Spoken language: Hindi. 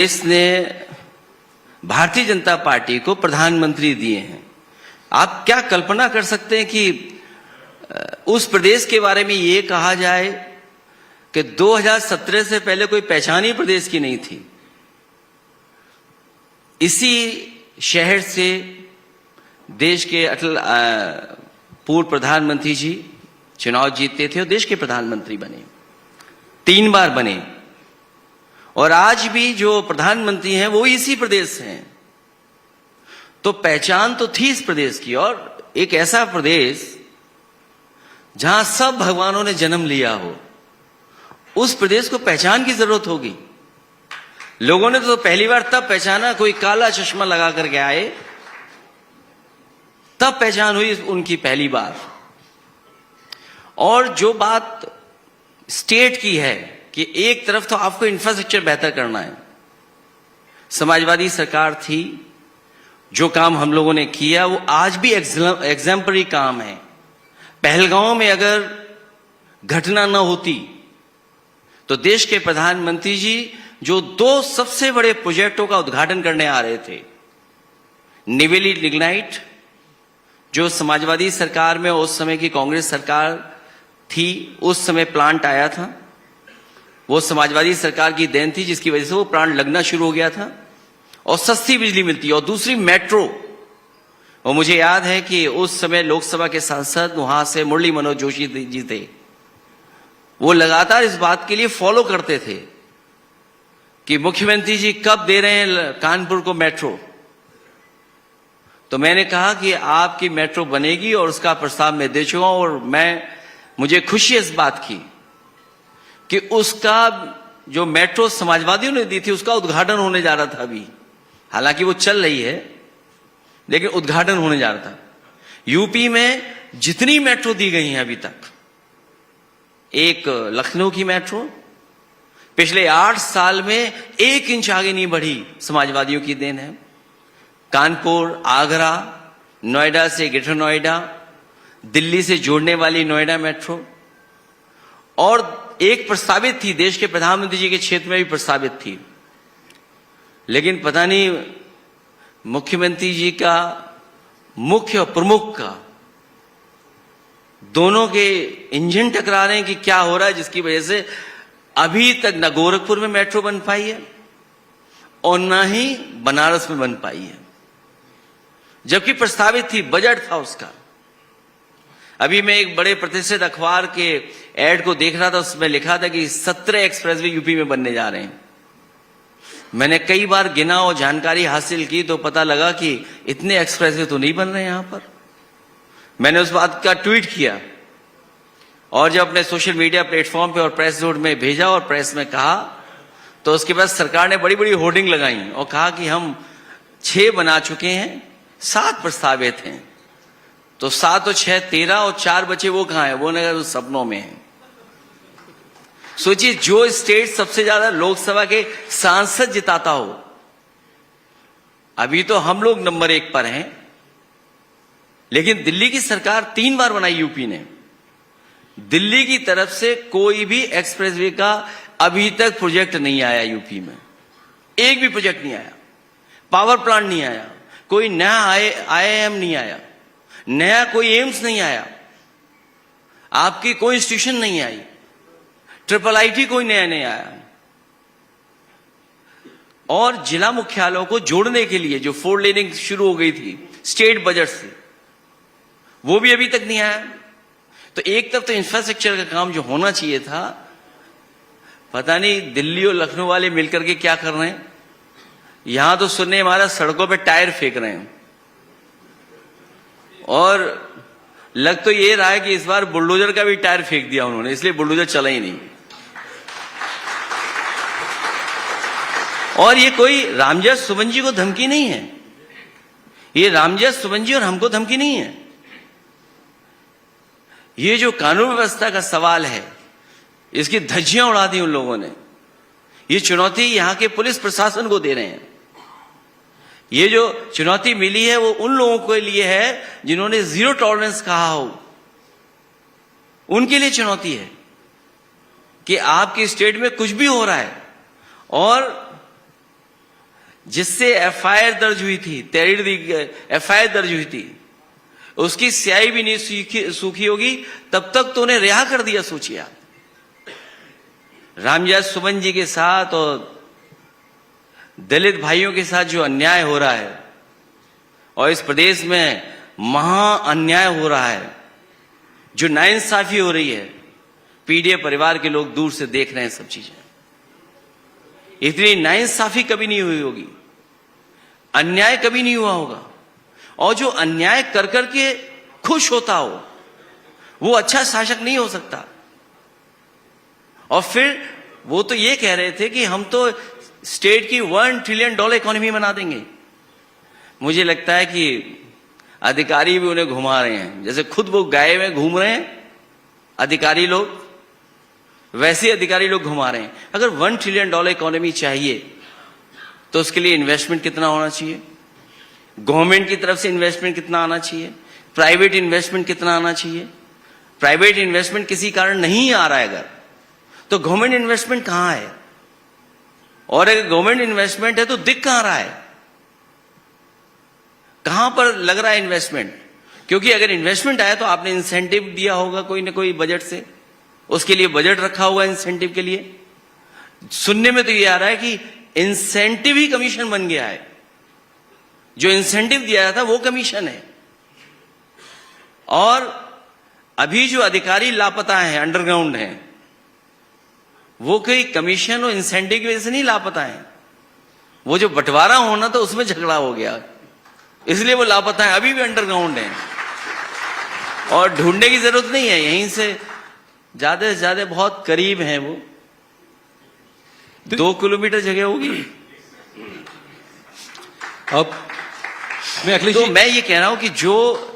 देश ने भारतीय जनता पार्टी को प्रधानमंत्री दिए हैं। आप क्या कल्पना कर सकते हैं कि उस प्रदेश के बारे में ये कहा जाए कि 2017 से पहले कोई पहचान ही प्रदेश की नहीं थी। इसी शहर से देश के अटल पूर्व प्रधानमंत्री जी चुनाव जीतते थे और देश के प्रधानमंत्री बने, 3 बार बने, और आज भी जो प्रधानमंत्री हैं वो इसी प्रदेश से हैं। तो पहचान तो थी इस प्रदेश की, और एक ऐसा प्रदेश जहां सब भगवानों ने जन्म लिया हो, उस प्रदेश को पहचान की जरूरत होगी। लोगों ने तो पहली बार तब पहचाना, कोई काला चश्मा लगा करके आए, तब पहचान हुई उनकी पहली बार। और जो बात स्टेट की है कि एक तरफ तो आपको इंफ्रास्ट्रक्चर बेहतर करना है, समाजवादी सरकार थी, जो काम हम लोगों ने किया वो आज भी एग्जाम्पलरी काम है। पहलगांव में अगर घटना न होती तो देश के प्रधानमंत्री जी जो 2 सबसे बड़े प्रोजेक्टों का उद्घाटन करने आ रहे थे, निवेली लिग्नाइट, जो समाजवादी सरकार में उस समय की कांग्रेस सरकार थी, उस समय प्लांट आया था, वो समाजवादी सरकार की देन थी, जिसकी वजह से वो प्लांट लगना शुरू हो गया था और सस्ती बिजली मिलती है। और दूसरी मेट्रो, और मुझे याद है कि उस समय लोकसभा के सांसद वहां से मुरली मनोहर जोशी जी थे, वो लगातार इस बात के लिए फॉलो करते थे कि मुख्यमंत्री जी कब दे रहे हैं कानपुर को मेट्रो। तो मैंने कहा कि आपकी मेट्रो बनेगी और उसका प्रस्ताव मैं दे चुका हूं, और मुझे खुशी इस बात की कि उसका जो मेट्रो समाजवादियों ने दी थी उसका उद्घाटन होने जा रहा था अभी। हालांकि वो चल रही है, लेकिन उद्घाटन होने जा रहा था। यूपी में जितनी मेट्रो दी गई हैं अभी तक, एक लखनऊ की मेट्रो पिछले 8 साल में 1 इंच आगे नहीं बढ़ी, समाजवादियों की देन है। कानपुर, आगरा, नोएडा से ग्रेटर नोएडा, दिल्ली से जोड़ने वाली नोएडा मेट्रो, और एक प्रस्तावित थी देश के प्रधानमंत्री जी के क्षेत्र में भी प्रस्तावित थी, लेकिन पता नहीं मुख्यमंत्री जी का मुख्य और प्रमुख का दोनों के इंजन टकरा रहे हैं कि क्या हो रहा है, जिसकी वजह से अभी तक न गोरखपुर में मेट्रो बन पाई है और न ही बनारस में बन पाई है, जबकि प्रस्तावित थी, बजट था उसका। अभी मैं एक बड़े प्रतिष्ठित अखबार के एड को देख रहा था, उसमें लिखा था कि 17 एक्सप्रेसवे यूपी में बनने जा रहे हैं। मैंने कई बार गिना और जानकारी हासिल की तो पता लगा कि इतने एक्सप्रेसवे तो नहीं बन रहे यहां पर। मैंने उस बात का ट्वीट किया, और जब अपने सोशल मीडिया प्लेटफॉर्म पे और प्रेस नोट में भेजा और प्रेस में कहा, तो उसके बाद सरकार ने बड़ी बड़ी होर्डिंग लगाई और कहा कि हम 6 बना चुके हैं, 7 प्रस्तावित हैं। तो 7 और 6 13, और 4 बचे वो कहां है? वो नगर सपनों में है। सोचिए, जो स्टेट सबसे ज्यादा लोकसभा के सांसद जिताता हो, अभी तो हम लोग नंबर 1 पर हैं, लेकिन दिल्ली की सरकार 3 बार बनाई यूपी ने। दिल्ली की तरफ से कोई भी एक्सप्रेसवे का अभी तक प्रोजेक्ट नहीं आया यूपी में, एक भी प्रोजेक्ट नहीं आया, पावर प्लांट नहीं आया, कोई नया IIM नहीं आया, नया कोई एम्स नहीं आया, आपकी कोई इंस्टीट्यूशन नहीं आई, IIIT कोई नया नहीं आया। और जिला मुख्यालयों को जोड़ने के लिए जो 4 लेनिंग शुरू हो गई थी स्टेट बजट से, वो भी अभी तक नहीं आया। तो एक तरफ तो इंफ्रास्ट्रक्चर का काम जो होना चाहिए था, पता नहीं दिल्ली और लखनऊ वाले मिलकर के क्या कर रहे हैं। यहां तो सुनने हमारा सड़कों पे टायर फेंक रहे हैं, और लग तो ये रहा है कि इस बार बुलडोजर का भी टायर फेंक दिया उन्होंने, इसलिए बुलडोजर चला ही नहीं। और ये कोई रामजस सुमन जी को धमकी नहीं है, ये रामजस सुमन जी और हमको धमकी नहीं है। ये जो कानून व्यवस्था का सवाल है, इसकी धज्जियां उड़ा दी उन लोगों ने। ये चुनौती यहां के पुलिस प्रशासन को दे रहे हैं। ये जो चुनौती मिली है वो उन लोगों के लिए है जिन्होंने 0 टॉलरेंस कहा हो, उनके लिए चुनौती है कि आपके स्टेट में कुछ भी हो रहा है और जिससे एफआईआर दर्ज हुई थी, एफआईआर दर्ज हुई थी, उसकी स्याही भी नहीं सूखी होगी, तब तक तो उन्हें रिहा कर दिया। सोचिए आप, रामविलास सुमन जी के साथ और दलित भाइयों के साथ जो अन्याय हो रहा है, और इस प्रदेश में महा अन्याय हो रहा है, जो नाइंसाफी हो रही है, पीडीए परिवार के लोग दूर से देख रहे हैं सब चीजें। इतनी नाइंसाफी कभी नहीं हुई होगी, अन्याय कभी नहीं हुआ होगा। और जो अन्याय कर करके खुश होता हो, वो अच्छा शासक नहीं हो सकता। और फिर वो तो ये कह रहे थे कि हम तो स्टेट की $1 ट्रिलियन इकोनॉमी बना देंगे। मुझे लगता है कि अधिकारी भी उन्हें घुमा रहे हैं, जैसे खुद वो गाय में घूम रहे हैं अधिकारी लोग, वैसे अधिकारी लोग घुमा रहे हैं। अगर $1 ट्रिलियन इकोनॉमी चाहिए तो उसके लिए इन्वेस्टमेंट कितना होना चाहिए, गवर्नमेंट की तरफ से इन्वेस्टमेंट कितना आना चाहिए, प्राइवेट इन्वेस्टमेंट कितना आना चाहिए। प्राइवेट इन्वेस्टमेंट किसी कारण नहीं आ रहा है अगर, तो गवर्नमेंट इन्वेस्टमेंट कहां है? और अगर गवर्नमेंट इन्वेस्टमेंट है तो दिख कहां रहा है, कहां पर लग रहा है इन्वेस्टमेंट? क्योंकि अगर इन्वेस्टमेंट आया तो आपने इंसेंटिव दिया होगा कोई ना कोई बजट से, उसके लिए बजट रखा होगा इंसेंटिव के लिए। सुनने में तो ये आ रहा है कि इंसेंटिव ही कमीशन बन गया है, जो इंसेंटिव दिया था वो कमीशन है। और अभी जो अधिकारी लापता हैं, अंडरग्राउंड हैं, वो कोई कमीशन और इंसेंटिव की वजह से नहीं लापता है, वो जो बंटवारा होना था उसमें झगड़ा हो गया, इसलिए वो लापता है, अभी भी अंडरग्राउंड है। और ढूंढने की जरूरत नहीं है, यहीं से ज्यादा बहुत करीब है वो, 2 किलोमीटर जगह होगी। अब मैं तो मैं ये कह रहा हूं कि जो